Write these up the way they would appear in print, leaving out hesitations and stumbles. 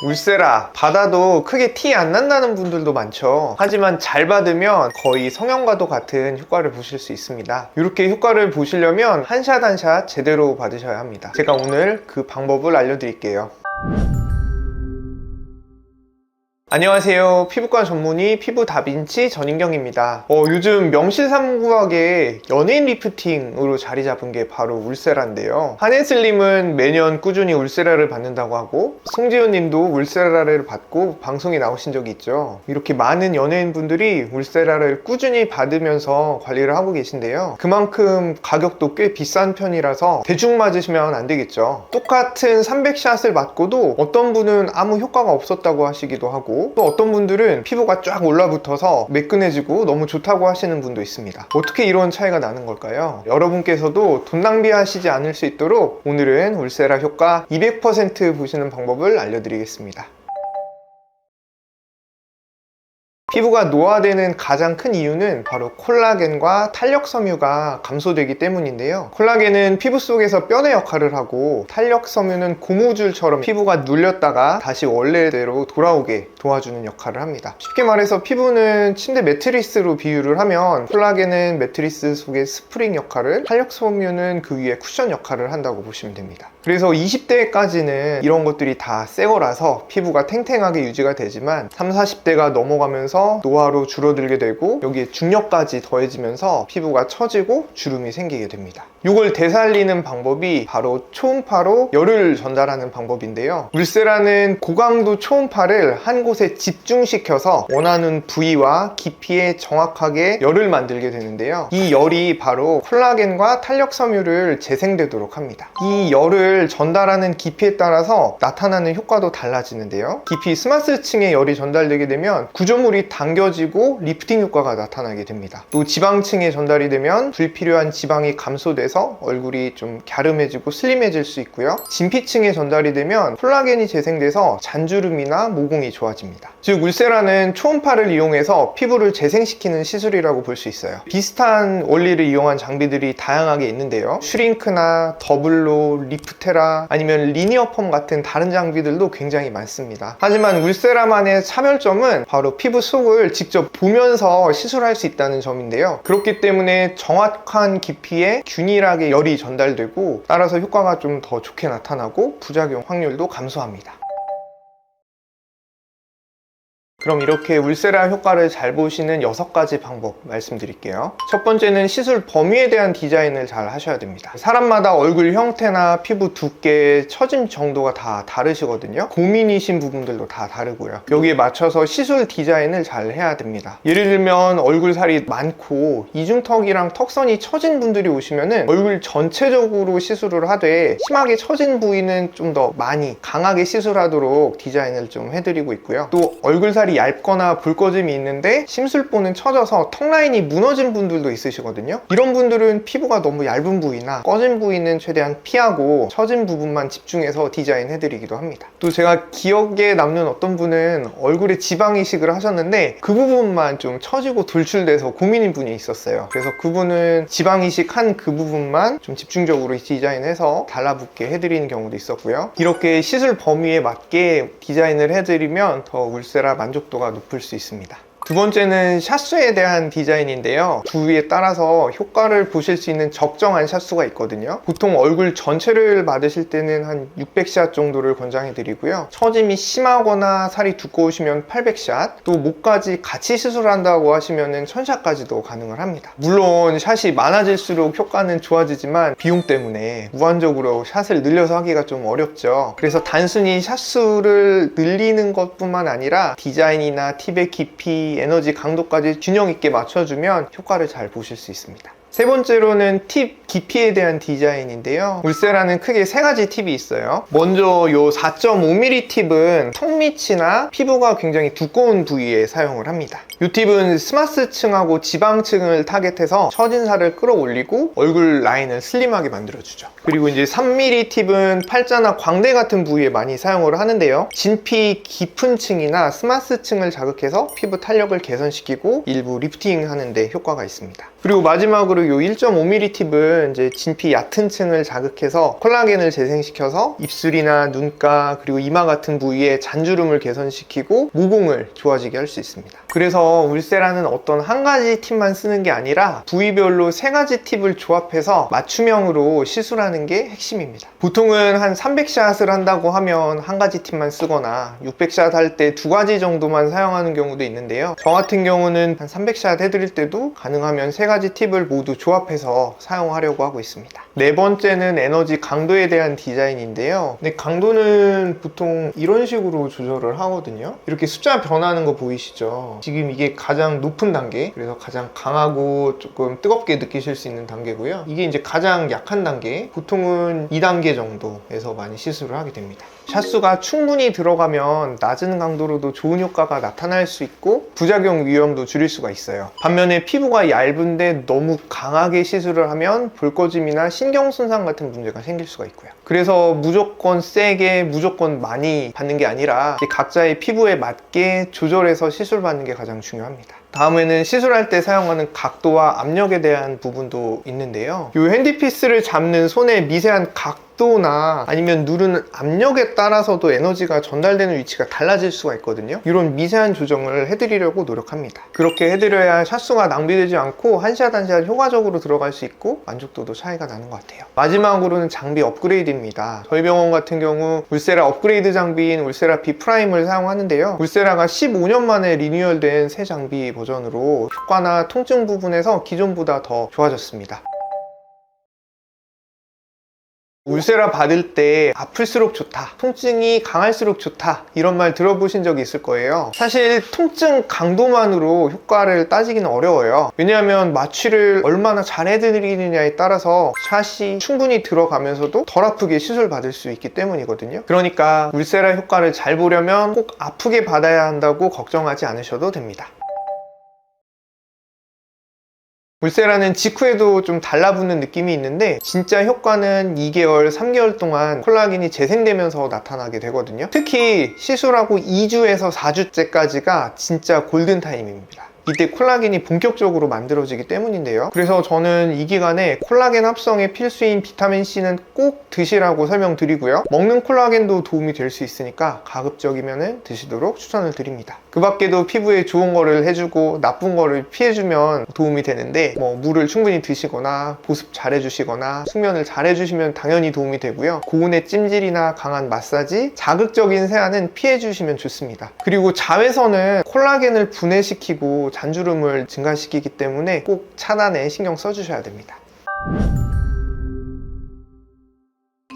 울세라 받아도 크게 티 안 난다는 분들도 많죠. 하지만 잘 받으면 거의 성형과도 같은 효과를 보실 수 있습니다. 이렇게 효과를 보시려면 한 샷 한 샷 제대로 받으셔야 합니다. 제가 오늘 그 방법을 알려드릴게요. 안녕하세요. 피부과 전문의 피부 다빈치 전인경입니다. 요즘 명실상부하게 연예인 리프팅으로 자리 잡은 게 바로 울세라인데요. 한혜슬님은 매년 꾸준히 울세라를 받는다고 하고, 송지효님도 울세라를 받고 방송에 나오신 적이 있죠. 이렇게 많은 연예인분들이 울세라를 꾸준히 받으면서 관리를 하고 계신데요. 그만큼 가격도 꽤 비싼 편이라서 대충 맞으시면 안 되겠죠. 똑같은 300샷을 맞고도 어떤 분은 아무 효과가 없었다고 하시기도 하고, 또 어떤 분들은 피부가 쫙 올라붙어서 매끈해지고 너무 좋다고 하시는 분도 있습니다. 어떻게 이런 차이가 나는 걸까요? 여러분께서도 돈 낭비하시지 않을 수 있도록 오늘은 울세라 효과 200% 보시는 방법을 알려드리겠습니다. 피부가 노화되는 가장 큰 이유는 바로 콜라겐과 탄력 섬유가 감소되기 때문인데요. 콜라겐은 피부 속에서 뼈의 역할을 하고, 탄력 섬유는 고무줄처럼 피부가 눌렸다가 다시 원래대로 돌아오게 도와주는 역할을 합니다. 쉽게 말해서 피부는 침대 매트리스로 비유를 하면, 콜라겐은 매트리스 속의 스프링 역할을, 탄력 섬유는 그 위에 쿠션 역할을 한다고 보시면 됩니다. 그래서 20대까지는 이런 것들이 다 새 거라서 피부가 탱탱하게 유지가 되지만 30, 40대가 넘어가면서 노화로 줄어들게 되고, 여기에 중력까지 더해지면서 피부가 처지고 주름이 생기게 됩니다. 이걸 되살리는 방법이 바로 초음파로 열을 전달하는 방법인데요. 울세라는 고강도 초음파를 한 곳에 집중시켜서 원하는 부위와 깊이에 정확하게 열을 만들게 되는데요. 이 열이 바로 콜라겐과 탄력 섬유를 재생되도록 합니다. 이 열을 전달하는 깊이에 따라서 나타나는 효과도 달라지는데요. 깊이 스마스층에 열이 전달되게 되면 구조물이 당겨지고 리프팅 효과가 나타나게 됩니다. 또 지방층에 전달이 되면 불필요한 지방이 감소돼서 얼굴이 좀 갸름해지고 슬림해질 수 있고요. 진피층에 전달이 되면 콜라겐이 재생돼서 잔주름이나 모공이 좋아집니다. 즉 울세라는 초음파를 이용해서 피부를 재생시키는 시술이라고 볼 수 있어요. 비슷한 원리를 이용한 장비들이 다양하게 있는데요. 슈링크나 더블로, 리프테라, 아니면 리니어펌 같은 다른 장비들도 굉장히 많습니다. 하지만 울세라만의 차별점은 바로 피부 속을 직접 보면서 시술할 수 있다는 점인데요. 그렇기 때문에 정확한 깊이에 균일하게 열이 전달되고, 따라서 효과가 좀 더 좋게 나타나고 부작용 확률도 감소합니다. 그럼 이렇게 울세라 효과를 잘 보시는 6가지 방법 말씀드릴게요. 첫 번째는 시술 범위에 대한 디자인을 잘 하셔야 됩니다. 사람마다 얼굴 형태나 피부 두께, 처짐 정도가 다 다르시거든요. 고민이신 부분들도 다 다르고요. 여기에 맞춰서 시술 디자인을 잘 해야 됩니다. 예를 들면 얼굴 살이 많고 이중턱이랑 턱선이 처진 분들이 오시면은 얼굴 전체적으로 시술을 하되, 심하게 처진 부위는 좀 더 많이 강하게 시술하도록 디자인을 좀 해드리고 있고요. 또 얼굴 살이 얇거나 붉어짐이 있는데 심술보는 처져서 턱 라인이 무너진 분들도 있으시거든요. 이런 분들은 피부가 너무 얇은 부위나 꺼진 부위는 최대한 피하고 처진 부분만 집중해서 디자인 해드리기도 합니다. 또 제가 기억에 남는 어떤 분은 얼굴에 지방 이식을 하셨는데 그 부분만 좀 처지고 돌출돼서 고민인 분이 있었어요. 그래서 그분은 지방 이식한 그 부분만 좀 집중적으로 디자인해서 달라붙게 해드리는 경우도 있었고요. 이렇게 시술 범위에 맞게 디자인을 해드리면 더 울세라 만족도가 높을 수 있습니다. 두 번째는 샷수에 대한 디자인인데요. 부위에 따라서 효과를 보실 수 있는 적정한 샷수가 있거든요. 보통 얼굴 전체를 받으실 때는 한 600샷 정도를 권장해 드리고요. 처짐이 심하거나 살이 두꺼우시면 800샷, 또 목까지 같이 시술한다고 하시면 1000샷까지도 가능을 합니다. 물론 샷이 많아질수록 효과는 좋아지지만 비용 때문에 무한적으로 샷을 늘려서 하기가 좀 어렵죠. 그래서 단순히 샷수를 늘리는 것뿐만 아니라 디자인이나 팁의 깊이, 에너지 강도까지 균형 있게 맞춰주면 효과를 잘 보실 수 있습니다. 세 번째로는 팁 깊이에 대한 디자인인데요. 울세라는 크게 3가지 팁이 있어요. 먼저 요 4.5mm 팁은 턱 밑이나 피부가 굉장히 두꺼운 부위에 사용을 합니다. 이 팁은 스마스층하고 지방층을 타겟해서 처진 살을 끌어올리고 얼굴 라인을 슬림하게 만들어주죠. 그리고 이제 3mm 팁은 팔자나 광대 같은 부위에 많이 사용을 하는데요. 진피 깊은 층이나 스마스층을 자극해서 피부 탄력을 개선시키고 일부 리프팅 하는데 효과가 있습니다. 그리고 마지막으로 이 1.5mm 팁은 이제 진피 얕은 층을 자극해서 콜라겐을 재생시켜서 입술이나 눈가 그리고 이마 같은 부위에 잔주름을 개선시키고 모공을 좋아지게 할 수 있습니다. 그래서 울세라는 어떤 한 가지 팁만 쓰는 게 아니라 부위별로 3가지 팁을 조합해서 맞춤형으로 시술하는 게 핵심입니다. 보통은 한 300샷을 한다고 하면 한 가지 팁만 쓰거나 600샷 할 때 2가지 정도만 사용하는 경우도 있는데요. 저 같은 경우는 한 300샷 해드릴 때도 가능하면 3가지 팁을 모두 조합해서 사용하려고 하고 있습니다. 네 번째는 에너지 강도에 대한 디자인인데요. 근데 강도는 보통 이런 식으로 조절을 하거든요. 이렇게 숫자 변하는 거 보이시죠? 지금 이게 가장 높은 단계, 그래서 가장 강하고 조금 뜨겁게 느끼실 수 있는 단계고요. 이게 이제 가장 약한 단계, 보통은 2단계 정도에서 많이 시술을 하게 됩니다. 샷수가 충분히 들어가면 낮은 강도로도 좋은 효과가 나타날 수 있고 부작용 위험도 줄일 수가 있어요. 반면에 피부가 얇은데 너무 강하게 시술을 하면 볼 꺼짐이나 신경 손상 같은 문제가 생길 수가 있고요. 그래서 무조건 세게 무조건 많이 받는 게 아니라 각자의 피부에 맞게 조절해서 시술 받는 게 가장 중요합니다. 다음에는 시술할 때 사용하는 각도와 압력에 대한 부분도 있는데요. 이 핸디피스를 잡는 손의 미세한 각도나 아니면 누르는 압력에 따라서도 에너지가 전달되는 위치가 달라질 수가 있거든요. 이런 미세한 조정을 해드리려고 노력합니다. 그렇게 해드려야 샷수가 낭비되지 않고 한 샷 한 샷 효과적으로 들어갈 수 있고 만족도도 차이가 나는 것 같아요. 마지막으로는 장비 업그레이드입니다. 저희 병원 같은 경우 울세라 업그레이드 장비인 울세라 B 프라임을 사용하는데요. 울세라가 15년 만에 리뉴얼된 새 장비 버전으로 효과나 통증 부분에서 기존보다 더 좋아졌습니다. 울세라 받을 때 아플수록 좋다, 통증이 강할수록 좋다, 이런 말 들어보신 적이 있을 거예요. 사실 통증 강도만으로 효과를 따지기는 어려워요. 왜냐하면 마취를 얼마나 잘 해드리느냐에 따라서 샷이 충분히 들어가면서도 덜 아프게 시술 받을 수 있기 때문이거든요. 그러니까 울세라 효과를 잘 보려면 꼭 아프게 받아야 한다고 걱정하지 않으셔도 됩니다. 울세라는 직후에도 좀 달라붙는 느낌이 있는데 진짜 효과는 2개월, 3개월 동안 콜라겐이 재생되면서 나타나게 되거든요. 특히 시술하고 2주에서 4주째까지가 진짜 골든타임입니다. 이때 콜라겐이 본격적으로 만들어지기 때문인데요. 그래서 저는 이 기간에 콜라겐 합성에 필수인 비타민C는 꼭 드시라고 설명드리고요. 먹는 콜라겐도 도움이 될 수 있으니까 가급적이면 드시도록 추천을 드립니다. 그 밖에도 피부에 좋은 거를 해주고 나쁜 거를 피해주면 도움이 되는데 물을 충분히 드시거나 보습 잘 해주시거나 숙면을 잘 해주시면 당연히 도움이 되고요. 고온의 찜질이나 강한 마사지, 자극적인 세안은 피해주시면 좋습니다. 그리고 자외선은 콜라겐을 분해시키고 잔주름을 증가시키기 때문에 꼭 차단에 신경 써주셔야 됩니다.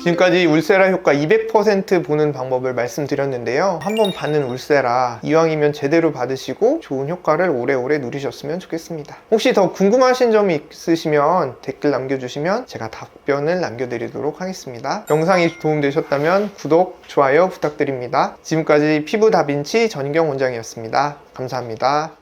지금까지 울세라 효과 200% 보는 방법을 말씀드렸는데요. 한번 받는 울세라 이왕이면 제대로 받으시고 좋은 효과를 오래오래 누리셨으면 좋겠습니다. 혹시 더 궁금하신 점이 있으시면 댓글 남겨주시면 제가 답변을 남겨드리도록 하겠습니다. 영상이 도움되셨다면 구독, 좋아요 부탁드립니다. 지금까지 피부 다빈치 전인경 원장이었습니다. 감사합니다.